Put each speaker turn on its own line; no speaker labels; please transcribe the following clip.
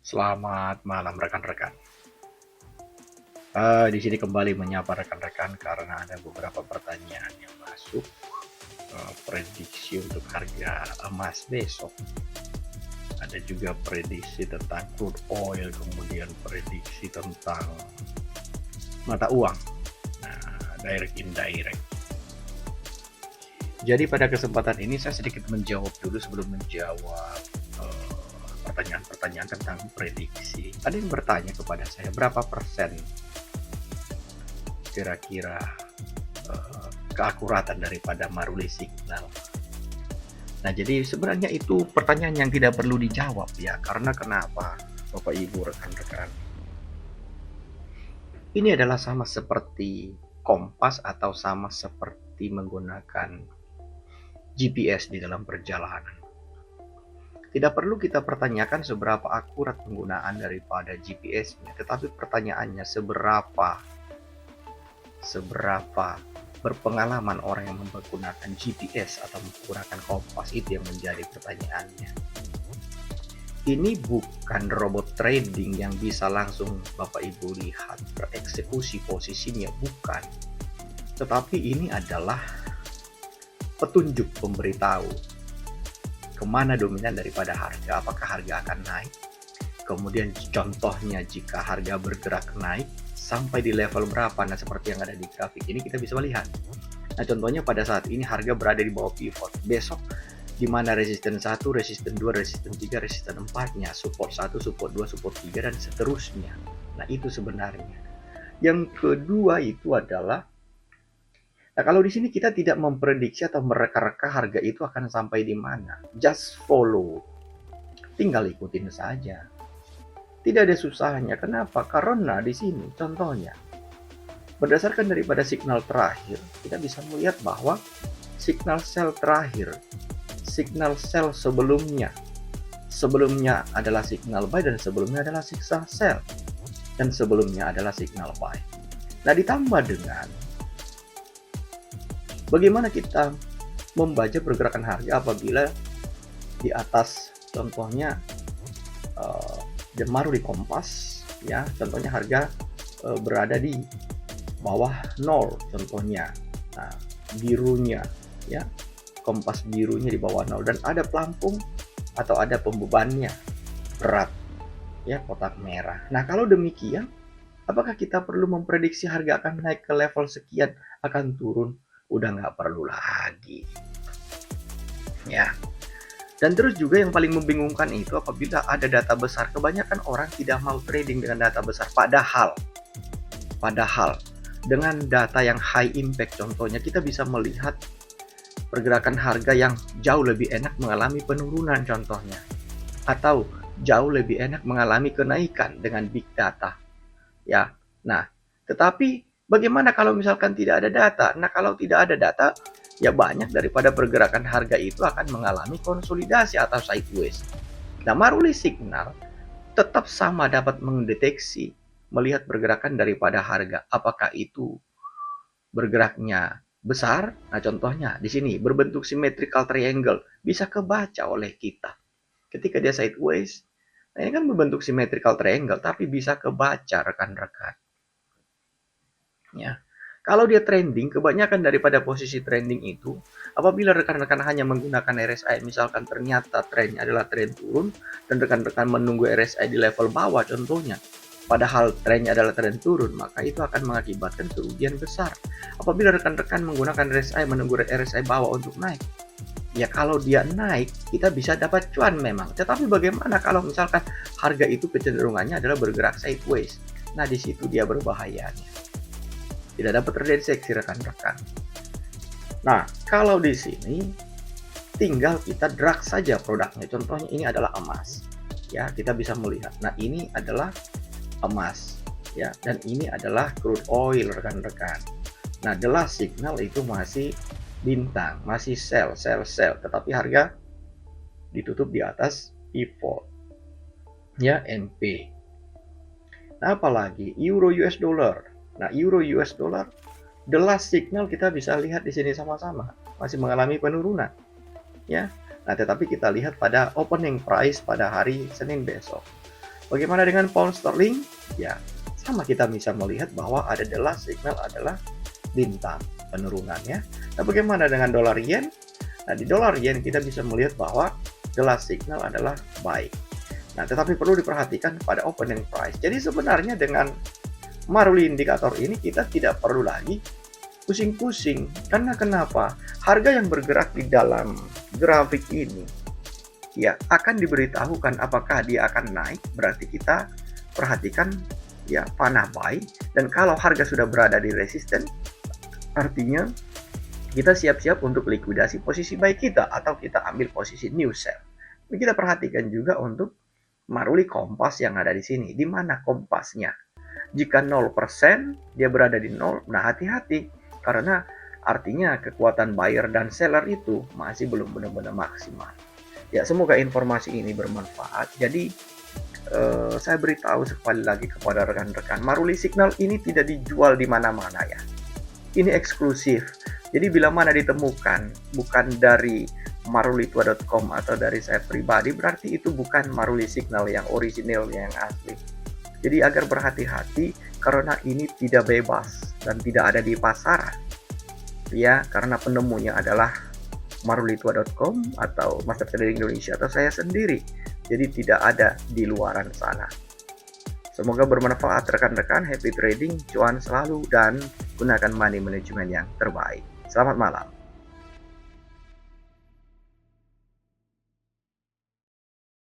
Selamat malam rekan-rekan. Di sini kembali menyapa rekan-rekan karena ada beberapa pertanyaan yang masuk. Prediksi untuk harga emas besok. Ada juga prediksi tentang crude oil, kemudian prediksi tentang mata uang. Nah, direct indirect. Jadi pada kesempatan ini saya sedikit menjawab dulu sebelum menjawab pertanyaan-pertanyaan tentang prediksi. Ada yang bertanya kepada saya berapa persen kira-kira keakuratan daripada Maruli Signal. Nah, jadi sebenarnya itu pertanyaan yang tidak perlu dijawab ya. Karena kenapa, Bapak Ibu rekan-rekan? Ini adalah sama seperti kompas atau sama seperti menggunakan GPS di dalam perjalanan. Tidak perlu kita pertanyakan seberapa akurat penggunaan daripada GPS-nya, tetapi pertanyaannya seberapa berpengalaman orang yang menggunakan GPS atau menggunakan kompas, itu yang menjadi pertanyaannya. Ini bukan robot trading yang bisa langsung Bapak Ibu lihat bereksekusi posisinya, bukan. Tetapi ini adalah petunjuk pemberitahu kemana dominan daripada harga, apakah harga akan naik. Kemudian contohnya jika harga bergerak naik sampai di level berapa, nah seperti yang ada di grafik ini kita bisa melihat. Nah contohnya pada saat ini harga berada di bawah pivot, besok di mana resisten 1, resisten 2, resisten 3, resisten 4-nya, support 1, support 2, support 3 dan seterusnya. Nah itu sebenarnya. Yang kedua itu adalah, nah kalau di sini kita tidak memprediksi atau mereka-reka harga itu akan sampai di mana. Just follow. Tinggal ikutin saja. Tidak ada susahnya. Kenapa? Karena di sini contohnya berdasarkan daripada signal terakhir, kita bisa melihat bahwa signal sell terakhir, signal sell sebelumnya adalah signal buy dan sebelumnya adalah signal sell dan sebelumnya adalah signal buy. Nah, ditambah dengan bagaimana kita membaca pergerakan harga apabila di atas contohnya Maruli kompas ya, contohnya harga berada di bawah 0 contohnya. Nah, birunya ya, kompas birunya di bawah 0 dan ada pelampung atau ada pembebannya berat ya, kotak merah. Nah, kalau demikian apakah kita perlu memprediksi harga akan naik ke level sekian akan turun? Udah nggak perlu lagi ya. Dan terus juga yang paling membingungkan itu apabila ada data besar, kebanyakan orang tidak mau trading dengan data besar. Padahal dengan data yang high impact, contohnya kita bisa melihat pergerakan harga yang jauh lebih enak mengalami penurunan contohnya, atau jauh lebih enak mengalami kenaikan dengan big data ya. Nah, tetapi bagaimana kalau misalkan tidak ada data? Nah, kalau tidak ada data, ya banyak daripada pergerakan harga itu akan mengalami konsolidasi atau sideways. Nah, Maruli Signal tetap sama dapat mendeteksi, melihat pergerakan daripada harga. Apakah itu bergeraknya besar? Nah, contohnya di sini berbentuk symmetrical triangle bisa kebaca oleh kita. Ketika dia sideways, nah ini kan berbentuk symmetrical triangle tapi bisa kebaca rekan-rekan. Ya. Kalau dia trending, kebanyakan daripada posisi trending itu, apabila rekan-rekan hanya menggunakan RSI, misalkan ternyata trennya adalah tren turun, dan rekan-rekan menunggu RSI di level bawah contohnya, padahal trennya adalah tren turun, maka itu akan mengakibatkan kerugian besar. Apabila rekan-rekan menggunakan RSI, menunggu RSI bawah untuk naik, ya kalau dia naik, kita bisa dapat cuan memang. Tetapi bagaimana kalau misalkan harga itu kecenderungannya adalah bergerak sideways? Nah, di situ dia berbahayanya. Tidak dapat terdeteksi rekan-rekan. Nah, kalau di sini tinggal kita drag saja produknya. Contohnya ini adalah emas. Ya, kita bisa melihat. Nah, ini adalah emas ya, dan ini adalah crude oil rekan-rekan. Nah, the last signal itu masih bintang, masih sell, tetapi harga ditutup di atas pivot. Ya, NP. Nah, apalagi euro US dollar. Nah, euro US dollar, the last signal kita bisa lihat di sini sama-sama masih mengalami penurunan, ya. Nah, tetapi kita lihat pada opening price pada hari Senin besok. Bagaimana dengan pound sterling? Ya, sama kita bisa melihat bahwa ada the last signal adalah bintang penurunannya. Nah, bagaimana dengan dolar yen? Nah, di dolar yen kita bisa melihat bahwa the last signal adalah buy. Nah, tetapi perlu diperhatikan pada opening price. Jadi sebenarnya dengan Maruli indikator ini kita tidak perlu lagi pusing-pusing. Karena kenapa? Harga yang bergerak di dalam grafik ini ya akan diberitahukan apakah dia akan naik, berarti kita perhatikan ya panah buy, dan kalau harga sudah berada di resisten artinya kita siap-siap untuk likuidasi posisi buy kita atau kita ambil posisi new sell. Kita perhatikan juga untuk Maruli kompas yang ada di sini. Di mana kompasnya? Jika 0% dia berada di 0, nah hati-hati karena artinya kekuatan buyer dan seller itu masih belum benar-benar maksimal. Ya, semoga informasi ini bermanfaat. Jadi saya beritahu sekali lagi kepada rekan-rekan, Maruli Signal ini tidak dijual di mana-mana ya. Ini eksklusif. Jadi bila mana ditemukan bukan dari marulitua.com atau dari saya pribadi, berarti itu bukan Maruli Signal yang original, yang asli. Jadi agar berhati-hati karena ini tidak bebas dan tidak ada di pasaran. Ya, karena penemunya adalah marulitua.com atau Master Trading Indonesia atau saya sendiri. Jadi tidak ada di luaran sana. Semoga bermanfaat rekan-rekan, happy trading, cuan selalu dan gunakan money management yang terbaik. Selamat malam.